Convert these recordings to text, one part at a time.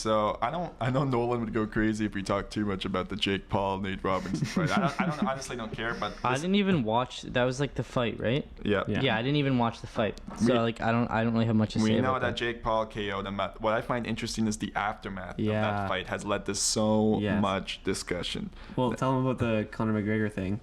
so I know Nolan would go crazy if we talk too much about the Jake Paul Nate Robinson fight. I don't honestly don't care, but I didn't even watch. That was like the fight, right? Yeah. Yeah, I didn't even watch the fight, so like I don't really have much to say. We know about that Jake Paul KO'd him. What I find interesting is the aftermath of Yeah. that fight has led to so Yes. much discussion. Well, tell him about the Conor McGregor thing.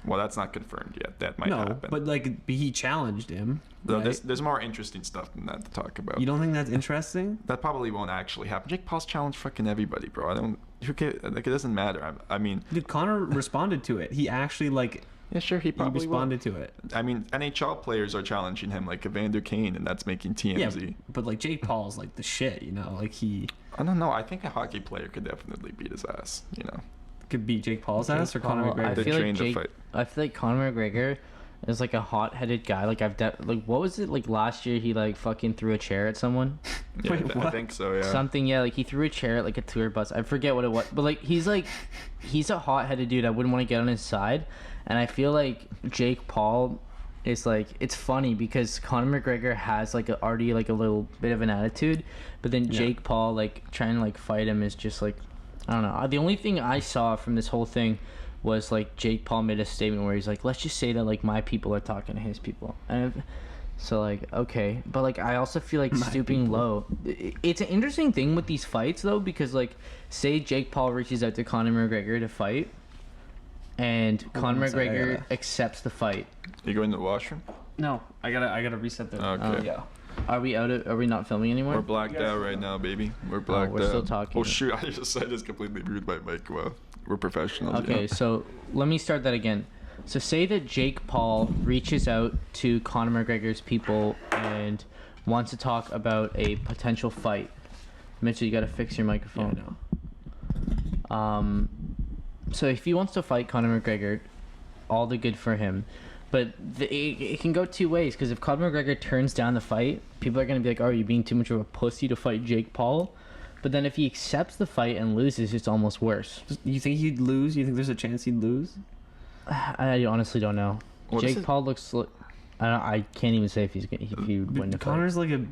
Well, that's not confirmed yet. That might No, happen. but like he challenged him. Though right? there's more interesting stuff than that to talk about. You don't think that's interesting? That probably won't actually happen. Jake Paul's challenged fucking everybody, bro. I don't. Who cares? Like, it doesn't matter. I mean, Dude, Conor responded to it. He actually like yeah, sure, he probably responded to it. I mean, NHL players are challenging him, like Evander Kane, and that's making TMZ. Yeah, but like Jake Paul's like the shit, you know. Like he I don't know. I think a hockey player could definitely beat his ass. You know. could beat Jake Paul's ass or Conor Paul, McGregor. I They feel like trained to Jake. fight. I feel like Conor McGregor is like a hot-headed guy. Like like what was it like last year? He like fucking threw a chair at someone. Yeah, Wait, I what? think so. Yeah. Something, yeah, like he threw a chair at like a tour bus. I forget what it was, but like he's a hot-headed dude. I wouldn't want to get on his side, and I feel like Jake Paul is like, it's funny because Conor McGregor has like already like a little bit of an attitude, but then Jake Paul like trying to like fight him is just like, I don't know. The only thing I saw from this whole thing was like Jake Paul made a statement where he's like, let's just say that like my people are talking to his people, and so like, okay, but like I also feel like stooping low. It's an interesting thing with these fights though, because like say Jake Paul reaches out to Conor McGregor to fight, and Conor McGregor accepts the fight. You go in the washroom? No, I gotta reset the. Okay. Yeah. Are we not filming anymore? We're blacked out right now, baby. We're blacked out. we're still talking. Oh shoot! I just said this completely rude my mic. Well, we're professionals. Okay, so let me start that again. So say that Jake Paul reaches out to Conor McGregor's people and wants to talk about a potential fight. Mitchell, you gotta fix your microphone. Yeah, So if he wants to fight Conor McGregor, all the good for him. But it can go two ways, because if Conor McGregor turns down the fight, people are going to be like, oh, are you being too much of a pussy to fight Jake Paul? But then if he accepts the fight and loses, it's almost worse. You think he'd lose? You think there's a chance he'd lose? I honestly don't know. Well, Jake Paul looks... I can't even say if he would win the fight. Connor's like a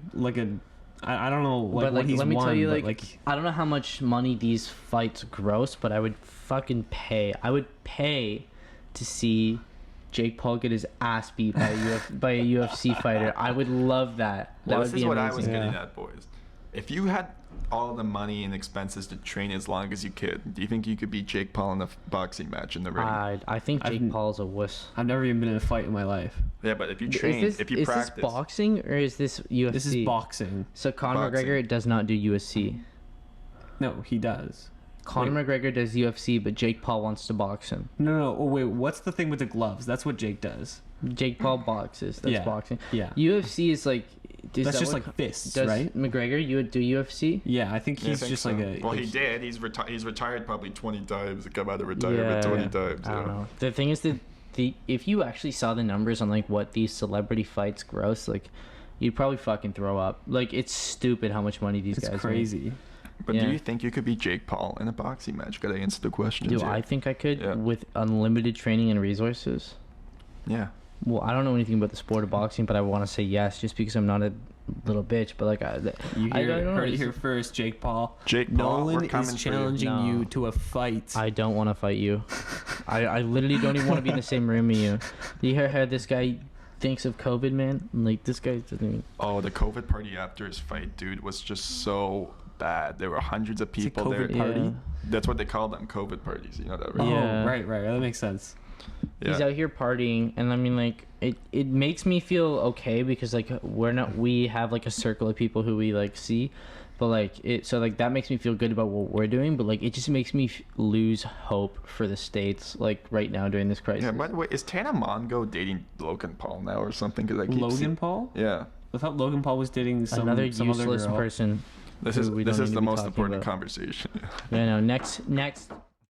I don't know But what he's let me won, tell you, but, like, I don't know how much money these fights gross, but I would fucking pay. I would pay to see Jake Paul get his ass beat by a UFC fighter. I would love that. Well, That this would be is what amazing. I was getting at, boys. If you had all the money and expenses to train as long as you could, do you think you could beat Jake Paul in a boxing match in the ring? I think Jake Paul's a wuss. I've never even been in a fight in my life. Yeah, but if you train, if you practice, is this boxing or is this UFC? This is boxing. So Conor Boxing. McGregor does not do UFC. No, he does. Conor McGregor does UFC, but Jake Paul wants to box him. No. Oh wait, what's the thing with the gloves? That's what Jake does. Jake Paul boxes. That's Yeah. boxing. Yeah. UFC is like... That's just like fists, does right? McGregor, you would do UFC? Yeah, I think Yeah, I he's think just so. like a. Well, he like- did. He's retired probably 20 times. Come out of retirement 20 times. I don't Yeah. know. The thing is that if you actually saw the numbers on like what these celebrity fights gross, like you'd probably fucking throw up. Like it's stupid how much money these It's guys make. crazy. But Yeah. do you think you could beat Jake Paul in a boxing match? Gotta answer the question. Do I think I could with unlimited training and resources? Yeah. Well, I don't know anything about the sport of boxing, but I want to say yes, just because I'm not a little bitch. But like, You I don't know. heard it here first, Jake Paul. Jake Paul, we're Nolan coming is for you. challenging No. you to a fight. I don't want to fight you. I literally don't even want to be in the same room as you. Do you hear how this guy thinks of COVID, man? Like this guy doesn't even... Oh, the COVID party after his fight, dude, was just so bad. There were hundreds of people there. COVID party? Yeah. That's what they call them, COVID parties. You know that, right? Oh, Yeah. right. That makes sense. Yeah. He's out here partying, and I mean, like, it makes me feel okay because like we have like a circle of people who we like see, but like that makes me feel good about what we're doing, but like it just makes me lose hope for the States like right now during this crisis. Yeah, by the way, is Tana Mongo dating Logan Paul now or something? Because I keep Logan Paul? Yeah. I thought Logan Paul was dating some Another other useless girl. person. This who is we don't need the to be most talking important about. conversation. Yeah, no. Next